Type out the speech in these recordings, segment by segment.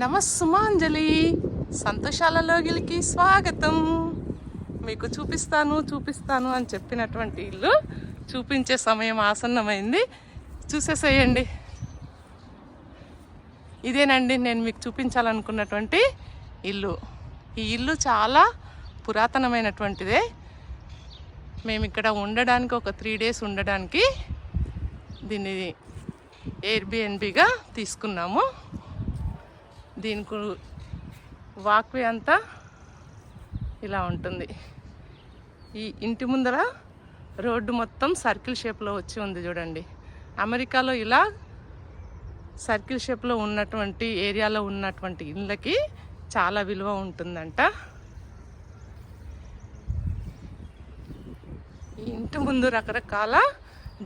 నమస్సుమాంజలి సంతోషాల లోగిలికి స్వాగతం. మీకు చూపిస్తాను అని చెప్పినటువంటి ఇల్లు చూపించే సమయం ఆసన్నమైంది. చూసేసేయండి. ఇదేనండి నేను మీకు చూపించాలనుకున్నటువంటి ఇల్లు. ఈ ఇల్లు చాలా పురాతనమైనటువంటిదే. మేము ఇక్కడ ఉండడానికి ఒక 3 days ఉండడానికి దీన్ని ఎయిర్బిఎన్బిగా తీసుకున్నాము. దీనికి వాక్వే అంతా ఇలా ఉంటుంది. ఈ ఇంటి ముందర రోడ్డు మొత్తం సర్కిల్ షేప్లో వచ్చి ఉంది చూడండి. అమెరికాలో ఇలా సర్కిల్ షేప్లో ఉన్నటువంటి ఏరియాలో ఉన్నటువంటి ఇళ్ళకి చాలా విలువ ఉంటుందంట. ఈ ఇంటి ముందు రకరకాల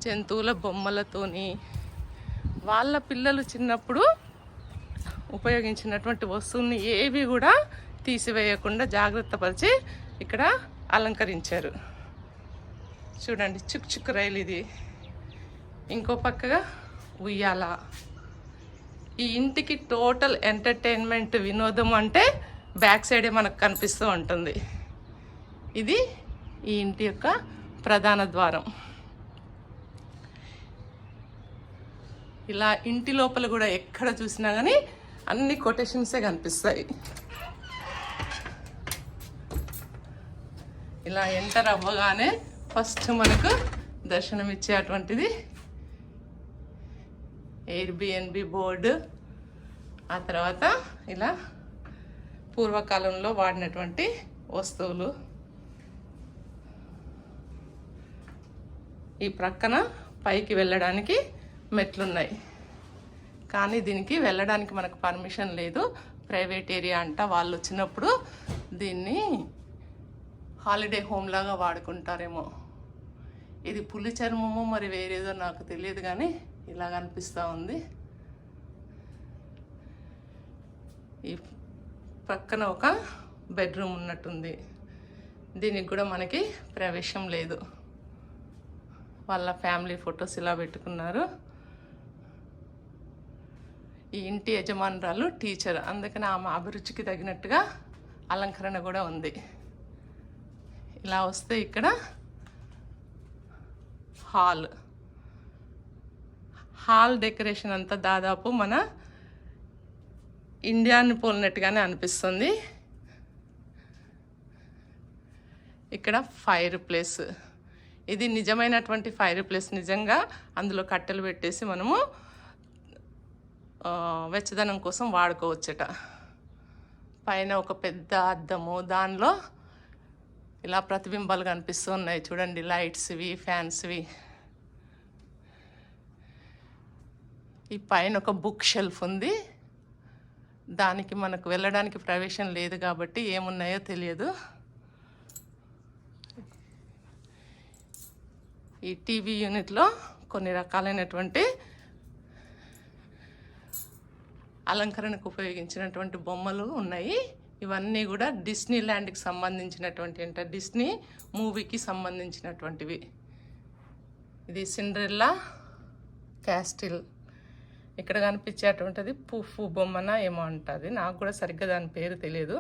జంతువుల బొమ్మలతోని వాళ్ళ పిల్లలు చిన్నప్పుడు ఉపయోగించినటువంటి వస్తువుని ఏవి కూడా తీసివేయకుండా జాగ్రత్త పరిచి ఇక్కడ అలంకరించారు. చూడండి, చుక్ రైలు ఇది. ఇంకో పక్కగా ఉయ్యాల. ఈ ఇంటికి టోటల్ ఎంటర్టైన్మెంట్ వినోదం అంటే బ్యాక్ సైడే మనకు కనిపిస్తూ ఉంటుంది. ఇది ఈ ఇంటి యొక్క ప్రధాన ద్వారం. ఇలా ఇంటి లోపల కూడా ఎక్కడ చూసినా కానీ అన్ని కొటేషన్సే కనిపిస్తాయి. ఇలా ఎంటర్ అవ్వగానే ఫస్ట్ మనకు దర్శనం ఇచ్చేటువంటిది ఎయిర్బిఎన్బి బోర్డు. ఆ తర్వాత ఇలా పూర్వకాలంలో వాడినటువంటి వస్తువులు. ఈ ప్రక్కన పైకి వెళ్ళడానికి మెట్లున్నాయి, కానీ దీనికి వెళ్ళడానికి మనకు పర్మిషన్ లేదు. ప్రైవేట్ ఏరియా అంట. వాళ్ళు వచ్చినప్పుడు దీన్ని హాలిడే హోమ్ లాగా వాడుకుంటారేమో. ఇది పులి చర్మము మరి వేరేదో నాకు తెలియదు, కానీ ఇలా కనిపిస్తూ ఉంది. ఈ పక్కన ఒక బెడ్రూమ్ ఉన్నట్టుంది. దీనికి కూడా మనకి ప్రవేశం లేదు. వాళ్ళ ఫ్యామిలీ ఫొటోస్ ఇలా పెట్టుకున్నారు. ఈ ఇంటి యజమానురాలు టీచర్, అందుకని ఆమె అభిరుచికి తగినట్టుగా అలంకరణ కూడా ఉంది. ఇలా వస్తే ఇక్కడ హాల్ డెకరేషన్ అంతా దాదాపు మన ఇండియాని పోలినట్టుగానే అనిపిస్తుంది. ఇక్కడ ఫైర్ ప్లేస్. ఇది నిజమైనటువంటి ఫైర్ ప్లేస్. నిజంగా అందులో కట్టెలు పెట్టేసి మనము వెచ్చదనం కోసం వాడుకోవచ్చట. పైన ఒక పెద్ద అద్దము, దానిలో ఇలా ప్రతిబింబాలు కనిపిస్తూ ఉన్నాయి చూడండి. లైట్స్వి, ఫ్యాన్స్వి. ఈ పైన ఒక బుక్ షెల్ఫ్ ఉంది. దానికి మనకు వెళ్ళడానికి ప్రవేశం లేదు కాబట్టి ఏమున్నాయో తెలియదు. ఈ టీవీ యూనిట్లో కొన్ని రకాలైనటువంటి అలంకరణకు ఉపయోగించినటువంటి బొమ్మలు ఉన్నాయి. ఇవన్నీ కూడా డిస్నీ ల్యాండ్కి సంబంధించినటువంటి డిస్నీ మూవీకి సంబంధించినటువంటివి. ఇది సిండ్రెల్లా క్యాస్టిల్. ఇక్కడ కనిపించేటువంటిది పుఫ్ఫు బొమ్మన ఏమో అంటుంది. నాకు కూడా సరిగ్గా దాని పేరు తెలియదు.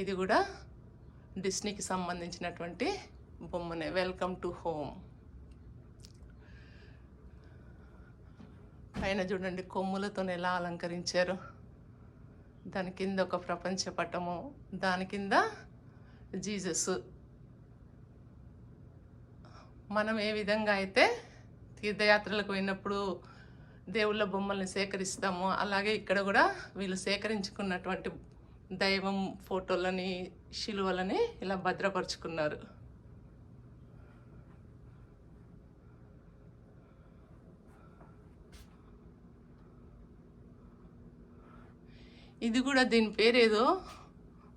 ఇది కూడా డిస్నీకి సంబంధించినటువంటి బొమ్మనే. Welcome to home. పైన చూడండి కొమ్ములతో ఎలా అలంకరించారు. దాని కింద ఒక ప్రపంచ పటము, దాని కింద జీసస్. మనం ఏ విధంగా అయితే తీర్థయాత్రలకు పోయినప్పుడు దేవుళ్ళ బొమ్మల్ని సేకరిస్తామో, అలాగే ఇక్కడ కూడా వీళ్ళు సేకరించుకున్నటువంటి దైవం ఫోటోలని, శిలువలని ఇలా భద్రపరుచుకున్నారు. ఇది కూడా దీని పేరేదో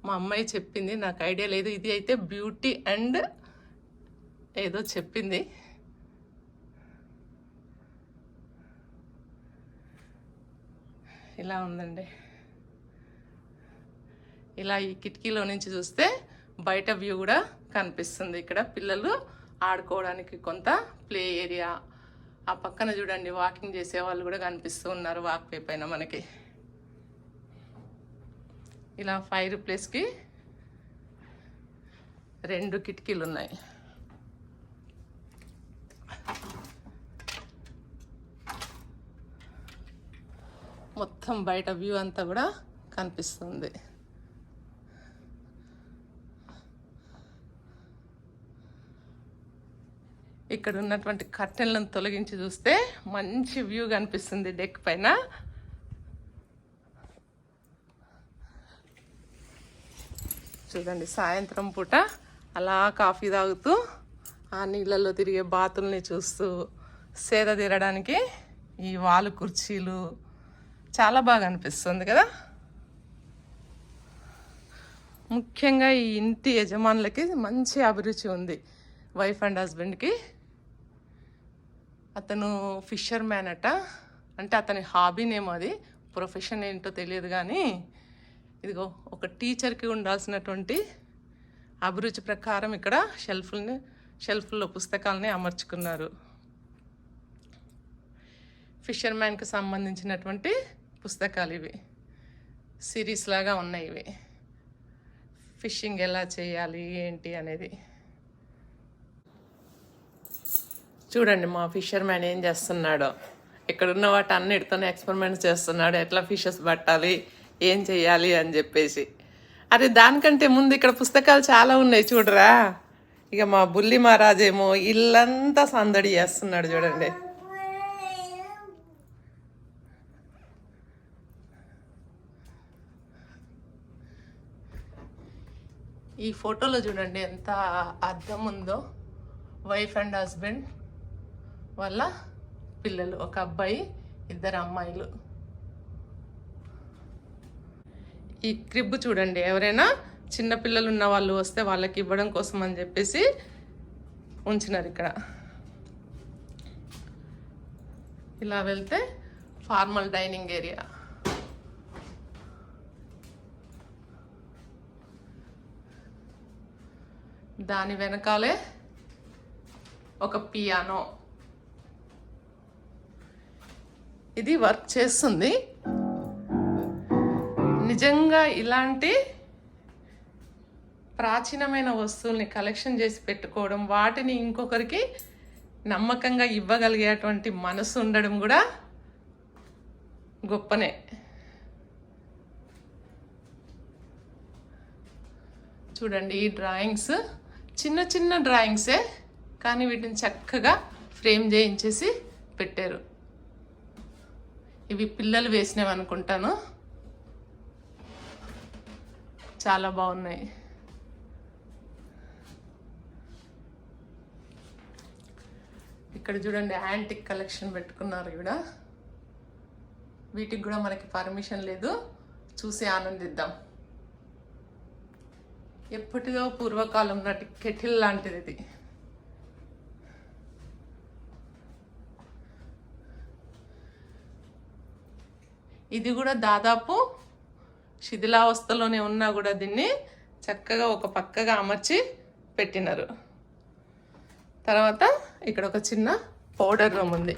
మా అమ్మాయి చెప్పింది, నాకు ఐడియా లేదు. ఇది అయితే బ్యూటీ అండ్ ఏదో చెప్పింది. ఇలా ఉందండి. ఇలా ఈ కిటికీలో నుంచి చూస్తే బయట వ్యూ కూడా కనిపిస్తుంది. ఇక్కడ పిల్లలు ఆడుకోవడానికి కొంత ప్లే ఏరియా. ఆ పక్కన చూడండి వాకింగ్ చేసే వాళ్ళు కూడా కనిపిస్తూ ఉన్నారు వాక్ వే పైన మనకి. ఇలా ఫైర్ ప్లేస్కి 2 కిటికీలు ఉన్నాయి. మొత్తం బయట వ్యూ అంతా కూడా కనిపిస్తుంది. ఇక్కడ ఉన్నటువంటి కర్టెన్లను తొలగించి చూస్తే మంచి వ్యూ కనిపిస్తుంది డెక్ పైన. చూడండి సాయంత్రం పూట అలా కాఫీ తాగుతూ ఆ నీళ్ళల్లో తిరిగే బాతుల్ని చూస్తూ సేద తీరడానికి ఈ వాలు కుర్చీలు చాలా బాగా అనిపిస్తుంది కదా. ముఖ్యంగా ఈ ఇంటి యజమానులకి మంచి అభిరుచి ఉంది. వైఫ్ అండ్ హస్బెండ్కి. అతను ఫిషర్ మ్యాన్ అట, అంటే అతని హాబీనేమో, అది ప్రొఫెషన్ ఏంటో తెలియదు కానీ ఇదిగో ఒక టీచర్కి ఉండాల్సినటువంటి అభిరుచి ప్రకారం ఇక్కడ షెల్ఫ్లో పుస్తకాలని అమర్చుకున్నారు. ఫిషర్ మ్యాన్కి సంబంధించినటువంటి పుస్తకాలు ఇవి, సిరీస్ లాగా ఉన్నాయి ఇవి. ఫిషింగ్ ఎలా చేయాలి ఏంటి అనేది. చూడండి మా ఫిషర్ మ్యాన్ ఏం చేస్తున్నాడో. ఇక్కడున్న వాటి అన్నిటితోనే ఎక్స్పెరిమెంట్స్ చేస్తున్నాడు, ఎట్లా ఫిషెస్ పట్టాలి ఏం చెయ్యాలి అని చెప్పేసి. అరే దానికంటే ముందు ఇక్కడ పుస్తకాలు చాలా ఉన్నాయి చూడరా. ఇక మా బుల్లి మహారాజేమో ఇల్లంతా సందడి చేస్తున్నాడు చూడండి. ఈ ఫోటోలో చూడండి ఎంత అద్దం ఉందో. వైఫ్ అండ్ హస్బెండ్ వాళ్ళ పిల్లలు, ఒక అబ్బాయి 2 అమ్మాయిలు. ఈ క్రిబ్ చూడండి, ఎవరైనా చిన్నపిల్లలు ఉన్న వాళ్ళు వస్తే వాళ్ళకి ఇవ్వడం కోసం అని చెప్పేసి ఉంచినారు ఇక్కడ. ఇలా వెళ్తే ఫార్మల్ డైనింగ్ ఏరియా. దాని వెనకాలే ఒక పియానో. ఇది వర్క్ చేస్తుంది. నిజంగా ఇలాంటి ప్రాచీనమైన వస్తువుల్ని కలెక్షన్ చేసి పెట్టుకోవడం, వాటిని ఇంకొకరికి నమ్మకంగా ఇవ్వగలిగేటువంటి మనసు ఉండడం కూడా గొప్పనే. చూడండి ఈ డ్రాయింగ్స్ చిన్న చిన్న డ్రాయింగ్సే, కానీ వీటిని చక్కగా ఫ్రేమ్ చేయించేసి పెట్టారు. ఇవి పిల్లలు వేసినవి అనుకుంటాను, చాలా బాగున్నాయి. ఇక్కడ చూడండి యాంటిక్ కలెక్షన్ పెట్టుకున్నారు ఇక్కడ. వీటికి కూడా మనకి పర్మిషన్ లేదు, చూసి ఆనందిద్దాం. ఎప్పటిదో పూర్వకాలం నాటి కెటిల్ లాంటిది ఇది. ఇది కూడా దాదాపు శిథిలావస్థలోనే ఉన్నా కూడా దీన్ని చక్కగా ఒక పక్కగా అమర్చి పెట్టినారు. తర్వాత ఇక్కడ ఒక చిన్న పౌడర్ రూమ్ ఉంది.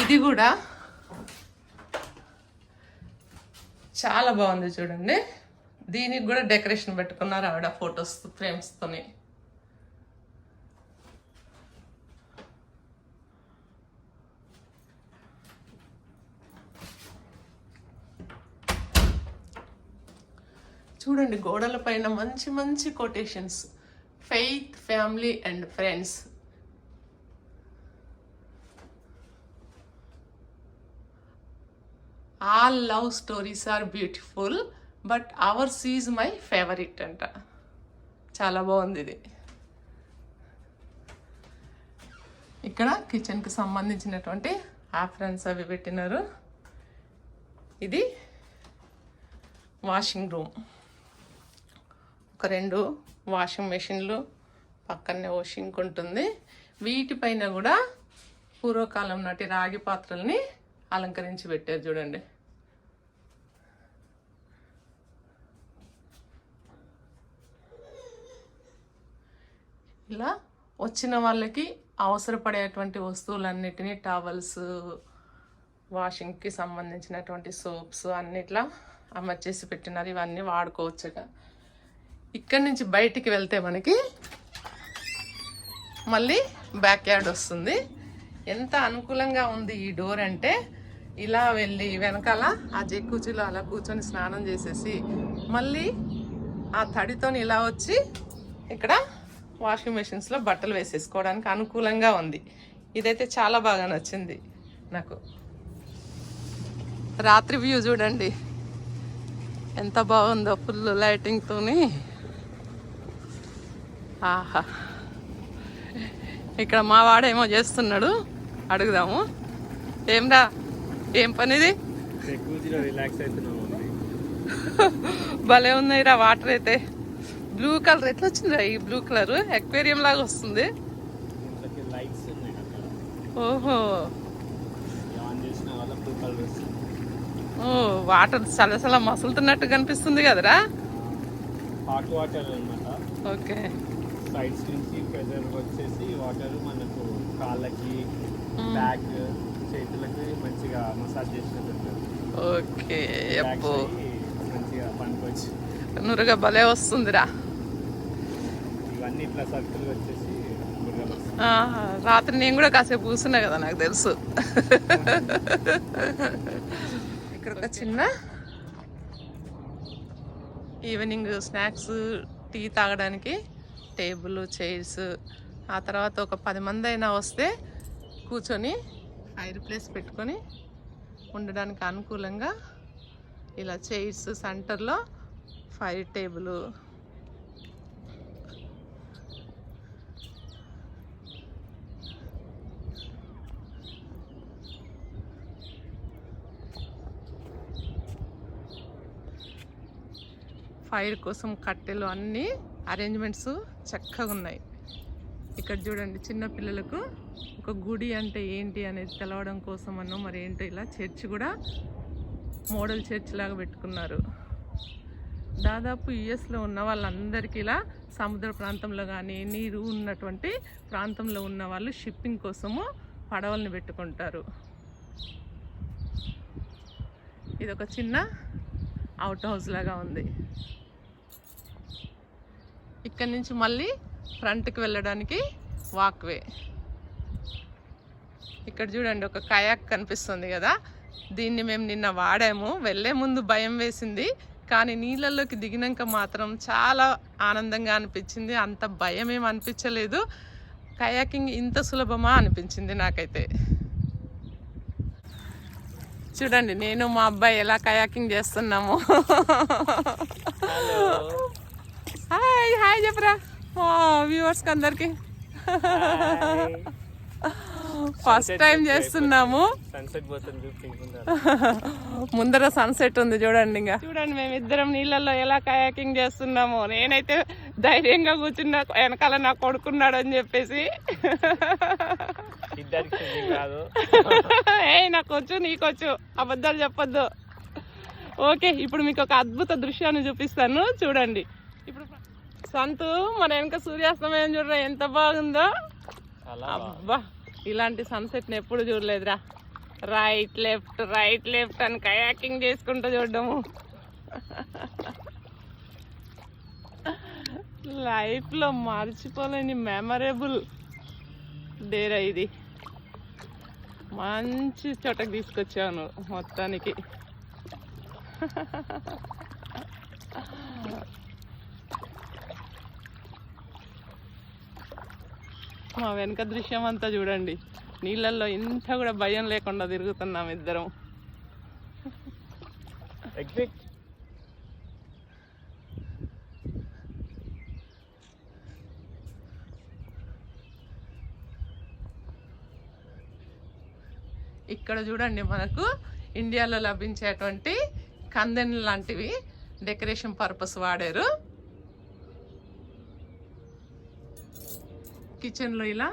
ఇది కూడా చాలా బాగుంది చూడండి. దీనికి కూడా డెకరేషన్ పెట్టుకున్నారు ఆవిడ ఫొటోస్ ఫ్రేమ్స్తోని. చూడండి గోడల పైన మంచి మంచి quotations. Faith, family and friends. All love stories are beautiful but ours is my favourite అంట. చాలా బాగుంది ఇది. ఇక్కడ కిచెన్కి సంబంధించినటువంటి ఆఫ్రన్స్ అవి పెట్టినారు. ఇది వాషింగ్ రూమ్. ఒక 2 వాషింగ్ మెషిన్లు, పక్కనే వాషింగ్ ఉంటుంది. వీటిపైన కూడా పూర్వకాలం నాటి రాగి పాత్రల్ని అలంకరించి పెట్టారు చూడండి. ఇలా వచ్చిన వాళ్ళకి అవసరపడేటువంటి వస్తువులన్నిటినీ టవల్స్, వాషింగ్కి సంబంధించినటువంటి సోప్స్ అన్నిట్లా అమర్చేసి పెట్టినారు. ఇవన్నీ వాడుకోవచ్చుగా. ఇక్కడి నుంచి బయటికి వెళ్తే మనకి మళ్ళీ బ్యాక్ యార్డ్ వస్తుంది. ఎంత అనుకూలంగా ఉంది ఈ డోర్ అంటే, ఇలా వెళ్ళి వెనకాల ఆ జెక్కుర్చీలో అలా కూర్చొని స్నానం చేసేసి మళ్ళీ ఆ తడితోని ఇలా వచ్చి ఇక్కడ వాషింగ్ మెషిన్స్లో బట్టలు వేసేసుకోవడానికి అనుకూలంగా ఉంది. ఇదైతే చాలా బాగా నచ్చింది నాకు. రాత్రి వ్యూ చూడండి ఎంత బాగుందో, ఫుల్ లైటింగ్తోని. ఆహా, ఇక్కడ మా వాడేమో చేస్తున్నాడు, అడుగుదాము. ఏమ్రా, ఏం పనిది? భలే ఉన్నాయిరా వాటర్ అయితే. బ్లూ కలర్ ఎట్లా వచ్చిందిరా? ఈ బ్లూ కలర్ ఎక్వేరియం లాగా వస్తుంది. ఓహో, ఓ వాటర్ సలసల మసులుతున్నట్టు కనిపిస్తుంది కదరా. హాట్ వాటర్ అన్నమాట. ఓకే, సైడ్స్ నుంచి ప్రెజర్ వచ్చేసి వాటర్ మనకు కాళ్ళకి, బ్యాక్, చేతులకి మంచిగా మసాజ్ చేసినట్టు ఉంటుంది. ఓకే, అబ్బో మంచిగా పనుకోవచ్చు. నురగా భలే వస్తుందిరా. ఇవన్నీ ఇట్లా సర్కిల్ వచ్చేసి రాత్రి నేను కూడా కాసేపు కూర్చున్నా కదా, నాకు తెలుసు. ఇక్కడ ఒక చిన్న ఈవినింగ్ స్నాక్స్, టీ తాగడానికి టేబుల్, చైర్స్, ఆ తర్వాత ఒక 10 మంది అయినా వస్తే కూర్చొని ఫైర్ ప్లేస్ పెట్టుకొని ఉండడానికి అనుకూలంగా ఇలా చైర్స్, సెంటర్లో ఫైర్ టేబుల్. ఫైర్ కోసం కట్టెలు, అన్ని అరేంజ్మెంట్స్ చక్కగా ఉన్నాయి. ఇక్కడ చూడండి, చిన్న పిల్లలకు ఒక గుడి అంటే ఏంటి అనేది తెలవడం కోసం అన్నో మరి ఏంటో ఇలా చర్చ్ కూడా మోడల్ చర్చ్ లాగా పెట్టుకున్నారు. దాదాపు యుఎస్లో ఉన్న వాళ్ళందరికీ ఇలా సముద్ర ప్రాంతంలో కానీ నీరు ఉన్నటువంటి ప్రాంతంలో ఉన్న వాళ్ళు షిప్పింగ్ కోసము పడవల్ని పెట్టుకుంటారు. ఇది ఒక చిన్న అవుట్ హౌస్ లాగా ఉంది. ఇక్కడ నుంచి మళ్ళీ ఫ్రంట్కి వెళ్ళడానికి వాక్వే. ఇక్కడ చూడండి, ఒక కయాక్ కనిపిస్తుంది కదా, దీన్ని మేము నిన్న వాడాము. వెళ్ళే ముందు భయం వేసింది, కానీ నీళ్ళల్లోకి దిగినాక మాత్రం చాలా ఆనందంగా అనిపించింది. అంత భయం ఏం అనిపించలేదు. కయాకింగ్ ఇంత సులభమా అనిపించింది నాకైతే. చూడండి, నేను మా అబ్బాయి ఎలా కయాకింగ్ చేస్తున్నాము. హాయ్ హాయ్ చెప్పరా వ్యూవర్స్కి అందరికి. ఫస్ట్ టైం చేస్తున్నాము. ముందర సన్సెట్ ఉంది చూడండి. ఇంకా చూడండి, మేమిద్దరం నీళ్ళల్లో ఎలా కయాకింగ్ చేస్తున్నాము. నేనైతే ధైర్యంగా కూర్చున్నా, వెనకాల నా కొడుకున్నాడు అని చెప్పేసి. నాకు వచ్చు, నీకొచ్చు, అబద్ధాలు చెప్పొద్దు. ఓకే, ఇప్పుడు మీకు ఒక అద్భుత దృశ్యాన్ని చూపిస్తాను చూడండి. ఇప్పుడు సంతు మన వెనక సూర్యాస్తమయం చూడరా ఎంత బాగుందో. అబ్బా, ఇలాంటి సన్సెట్ని ఎప్పుడు చూడలేదురా. రైట్ లెఫ్ట్ అని కయాకింగ్ చేసుకుంటూ చూడడము. లైఫ్లో మర్చిపోలేని మెమరబుల్ డేరా ఇది. మంచి చోటకి తీసుకొచ్చాను మొత్తానికి. మా వెనక దృశ్యం అంతా చూడండి, నీళ్ళల్లో ఇంత కూడా భయం లేకుండా తిరుగుతున్నాం ఇద్దరం. ఇక్కడ చూడండి, మనకు ఇండియాలో లభించేటువంటి కందెన్ లాంటివి డెకరేషన్ పర్పస్ వాడారు. కిచెన్లో ఇలా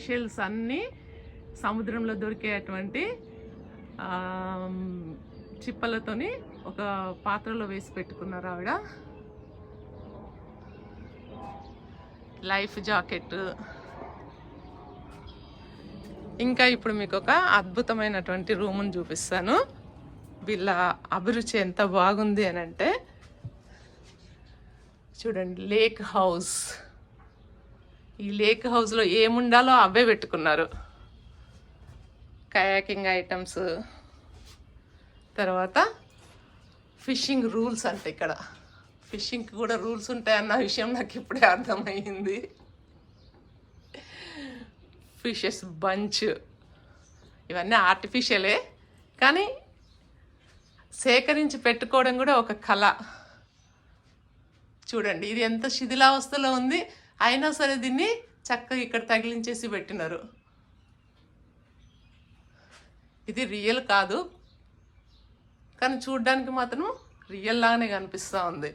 షెల్స్ అన్నీ సముద్రంలో దొరికేటువంటి చిప్పలతోని ఒక పాత్రలో వేసి పెట్టుకున్నారు ఆవిడ. Life jacket. ఇంకా ఇప్పుడు మీకు ఒక అద్భుతమైనటువంటి రూమ్ని చూపిస్తాను. వీళ్ళ అభిరుచి ఎంత బాగుంది అని అంటే చూడండి, లేక్ హౌస్. ఈ లేక్ హౌస్లో ఏముండాలో అవే పెట్టుకున్నారు. కయాకింగ్ ఐటమ్స్, తర్వాత ఫిషింగ్ రూల్స్. అంటే ఇక్కడ ఫిషింగ్కి కూడా రూల్స్ ఉంటాయన్న విషయం నాకు ఇప్పుడే అర్థమైంది. ఫిషెస్ బంచ్, ఇవన్నీ ఆర్టిఫిషియలే, కానీ సేకరించి పెట్టుకోవడం కూడా ఒక కళ. చూడండి, ఇది ఎంత శిథిలావస్థలో ఉంది, అయినా సరే దీన్ని చక్కగా ఇక్కడ తగిలించేసి పెట్టినారు. ఇది రియల్ కాదు, కానీ చూడ్డానికి మాత్రం రియల్ లాగానే కనిపిస్తూ ఉంది.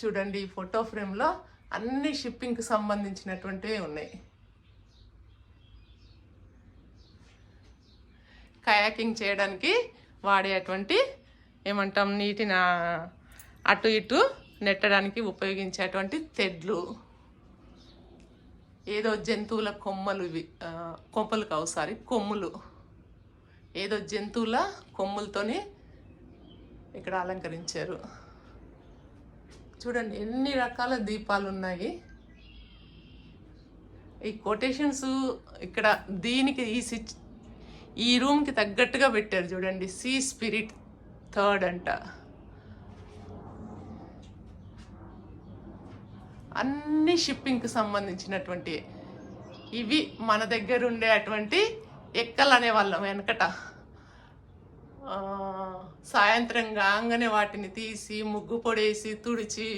చూడండి, ఈ ఫోటో ఫ్రేమ్లో అన్ని షిప్పింగ్కి సంబంధించినటువంటివి ఉన్నాయి. కయాకింగ్ చేయడానికి వాడేటువంటి ఏమంటాం, నీటిని అటు ఇటు నెట్టడానికి ఉపయోగించేటువంటి తెడ్లు, ఏదో జంతువుల కొమ్మలు, ఇవి కొమ్మలు కావు, సారీ కొమ్ములు, ఏదో జంతువుల కొమ్ములతోని ఇక్కడ అలంకరించారు. చూడండి ఎన్ని రకాల దీపాలు ఉన్నాయి. ఈ కొటేషన్స్ ఇక్కడ దీనికి ఈ రూమ్కి తగ్గట్టుగా పెట్టారు. చూడండి, సీ స్పిరిట్ 3rd అంట. అన్ని షిప్పింగ్కి సంబంధించినటువంటి ఇవి. మన దగ్గర ఉండేటువంటి ఎక్కలు అనేవాళ్ళం వెనకట. సాయంత్రం కాగానే వాటిని తీసి ముగ్గు పొడేసి తుడిచి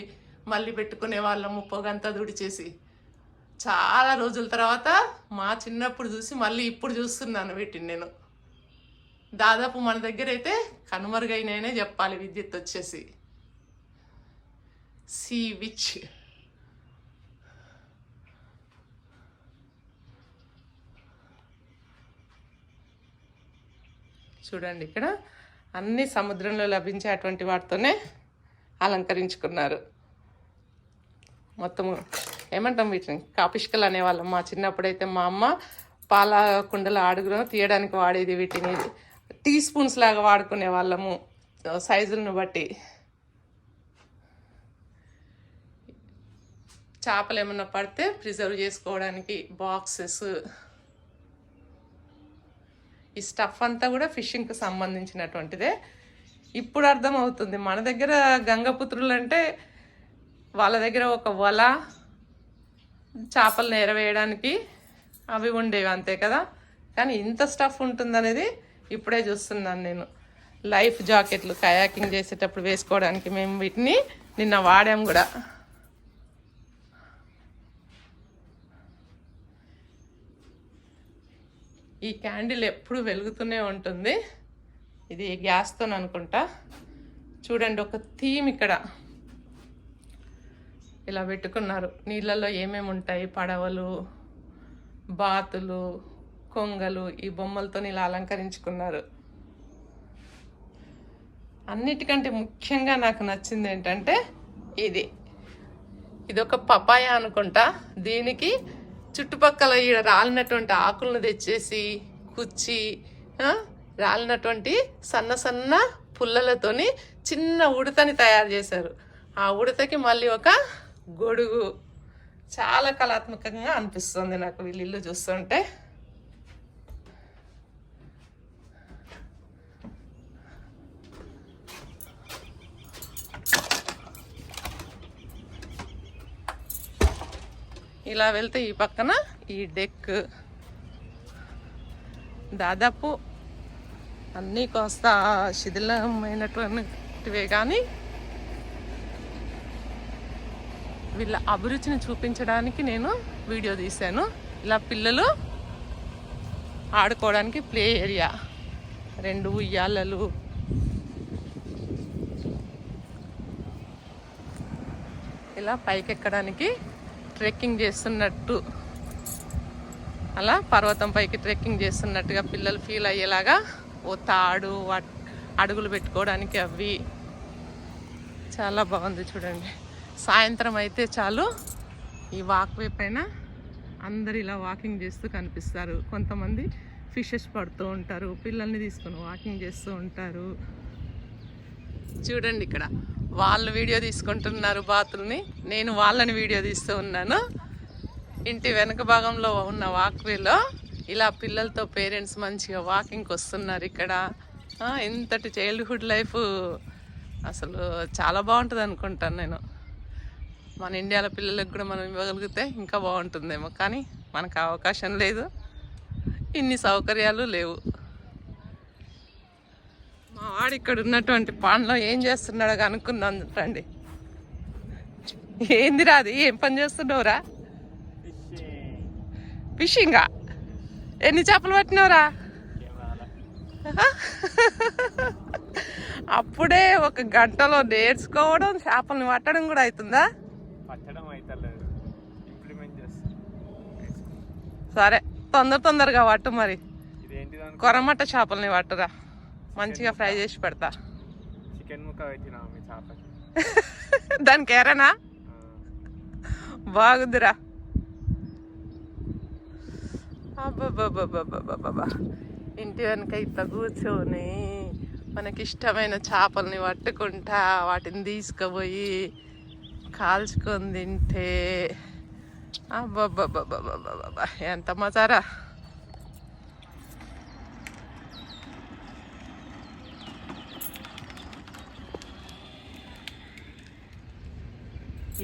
మళ్ళీ పెట్టుకునే వాళ్ళము, పొగంతా తుడిచేసి. చాలా రోజుల తర్వాత మా చిన్నప్పుడు చూసి మళ్ళీ ఇప్పుడు చూస్తున్నాను వీటిని నేను. దాదాపు మన దగ్గర అయితే కనుమరుగైనాయనే చెప్పాలి విద్యుత్ వచ్చేసి. Switch. చూడండి, ఇక్కడ అన్ని సముద్రంలో లభించేటువంటి వాటితోనే అలంకరించుకున్నారు. మొత్తము ఏమంటాం వీటిని, కాపిష్కలు అనేవాళ్ళం మా చిన్నప్పుడైతే. మా అమ్మ పాల కుండల అడుగులో తీయడానికి వాడేది వీటిని. టీ స్పూన్స్ లాగా వాడుకునే వాళ్ళము సైజులను బట్టి. చేపలు ఏమన్నా పడితే ప్రిజర్వ్ చేసుకోవడానికి బాక్సెస్. ఈ స్టఫ్ అంతా కూడా ఫిషింగ్కి సంబంధించినటువంటిదే. ఇప్పుడు అర్థమవుతుంది, మన దగ్గర గంగపుత్రులు అంటే వాళ్ళ దగ్గర ఒక వల, చేపలను ఎరవేయడానికి అవి ఉండేవి అంతే కదా. కానీ ఇంత స్టఫ్ ఉంటుందనేది ఇప్పుడే చూస్తున్నాను నేను. లైఫ్ జాకెట్లు కయాకింగ్ చేసేటప్పుడు వేసుకోవడానికి మేము వీటిని నిన్న వాడాం కూడా. ఈ క్యాండిల్ ఎప్పుడు వెలుగుతూనే ఉంటుంది. ఇది గ్యాస్తో అనుకుంటా. చూడండి, ఒక థీమ్ ఇక్కడ ఇలా పెట్టుకున్నారు. నీళ్ళల్లో ఏమేమి ఉంటాయి, పడవలు, బాతులు, కొంగలు, ఈ బొమ్మలతో ఇలా అలంకరించుకున్నారు. అన్నిటికంటే ముఖ్యంగా నాకు నచ్చింది ఏంటంటే ఇది ఒక పపాయ అనుకుంటా. దీనికి చుట్టుపక్కల ఈడ రాలినటువంటి ఆకులను తెచ్చేసి కుచ్చి రాలినటువంటి సన్న సన్న పుల్లలతోని చిన్న ఉడతని తయారు చేశారు. ఆ ఉడతకి మళ్ళీ ఒక గొడుగు. చాలా కళాత్మకంగా అనిపిస్తుంది నాకు వీళ్ళ ఇల్లు చూస్తుంటే. ఇలా వెళ్తే ఈ పక్కన ఈ డెక్. దాదాపు అన్నీ కాస్త శిథిలమైనటువంటివే, కానీ వీళ్ళ అభిరుచిని చూపించడానికి నేను వీడియో తీశాను. ఇలా పిల్లలు ఆడుకోవడానికి ప్లే ఏరియా, 2 ఉయ్యాలలు, ఇలా పైకెక్కడానికి ట్రెక్కింగ్ చేస్తున్నట్టు, అలా పర్వతం పైకి ట్రెక్కింగ్ చేస్తున్నట్టుగా పిల్లలు ఫీల్ అయ్యేలాగా ఓ తాడు, అడుగులు పెట్టుకోవడానికి అవి. చాలా బాగుంది చూడండి. సాయంత్రం అయితే చాలు ఈ వాక్వే పైన అందరు ఇలా వాకింగ్ చేస్తూ కనిపిస్తారు. కొంతమంది ఫిషెస్ పడుతూ ఉంటారు, పిల్లల్ని తీసుకొని వాకింగ్ చేస్తూ ఉంటారు. చూడండి ఇక్కడ వాళ్ళు వీడియో తీసుకుంటున్నారు బాతుల్ని, నేను వాళ్ళని వీడియో తీస్తూ ఉన్నాను. ఇంటి వెనక భాగంలో ఉన్న వాక్వేలో ఇలా పిల్లలతో పేరెంట్స్ మంచిగా వాకింగ్కి వస్తున్నారు. ఇక్కడ ఇంతటి చైల్డ్హుడ్ లైఫ్ అసలు చాలా బాగుంటుంది అనుకుంటాను నేను. మన ఇండియాలో పిల్లలకు కూడా మనం ఇవ్వగలిగితే ఇంకా బాగుంటుందేమో, కానీ మనకు అవకాశం లేదు, ఇన్ని సౌకర్యాలు లేవు. మా వాడు ఇక్కడ ఉన్నటువంటి పాన్లో ఏం చేస్తున్నాడో కనుక్కుందాం రండి. ఏందిరా అది, ఏం పని చేస్తున్నావురా? ఫిషింగా? ఎన్ని చేపలు పట్టినవురా? అప్పుడే 1 గంటలో నేర్చుకోవడం, చేపలను పట్టడం కూడా అవుతుందా? సరే తొందరగా పట్టు మరి. కొరమట్ట చేపలని పట్టురా, మంచిగా ఫ్రై చేసి పెడతా. చికెన్ ముక్క పెట్టినా దానికి ఎరనా బాగుందిరా. అబ్బాబ్బాబ్బాబ్బాబ్బా, ఇంటి వెనక ఇట్లా కూర్చొని మనకిష్టమైన చేపల్ని పట్టుకుంటా వాటిని తీసుకుపోయి కాల్చుకొని తింటే అబ్బాబ్బాబ్బాబ్బా ఎంత మజారా.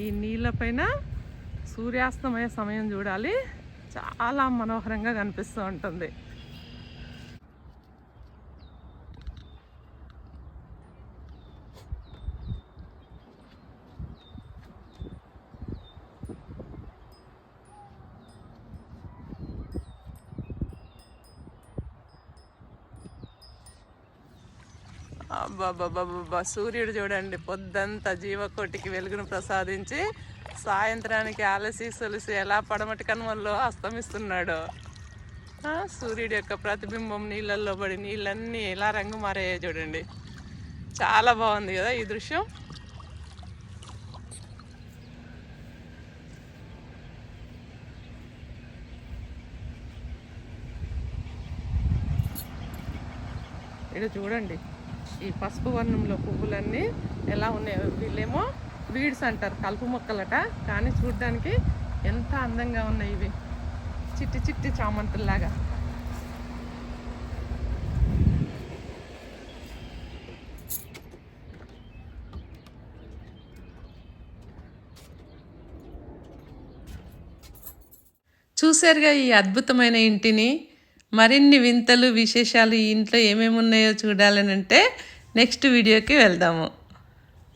ఈ నీళ్ళపైన సూర్యాస్తమయ సమయం చూడాలి, చాలా మనోహరంగా కనిపిస్తూ ఉంటుంది. అబ్బాబ్బాబ్బా, సూర్యుడు చూడండి పొద్దంతా జీవకోటికి వెలుగును ప్రసాదించి సాయంత్రానికి అలసి సొలిసి ఎలా పడమటి కనుమల్లో అస్తమిస్తున్నాడు. సూర్యుడి యొక్క ప్రతిబింబం నీళ్ళల్లో పడి నీళ్ళన్నీ ఎలా రంగు మారాయో చూడండి. చాలా బాగుంది కదా ఈ దృశ్యం. ఇక్కడ చూడండి ఈ పసుపు వర్ణంలో పువ్వులన్నీ ఎలా ఉన్నాయో. వీళ్ళేమో వీడ్స్ అంటారు, కలుపు మొక్కలట, కానీ చూడ్డానికి ఎంత అందంగా ఉన్నాయి ఇవి, చిట్టి చిట్టి చామంతుల్లాగా. చూశారుగా ఈ అద్భుతమైన ఇంటిని. మరిన్ని వింతలు విశేషాలు ఈ ఇంట్లో ఏమేమి ఉన్నాయో చూడాలనంటే నెక్స్ట్ వీడియోకి వెళ్దాము.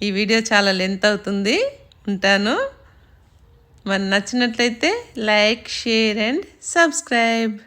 ఈ వీడియో చాలా లెంత్ అవుతుంది, ఉంటాను. మరి నచ్చినట్లయితే లైక్, షేర్ అండ్ సబ్స్క్రైబ్.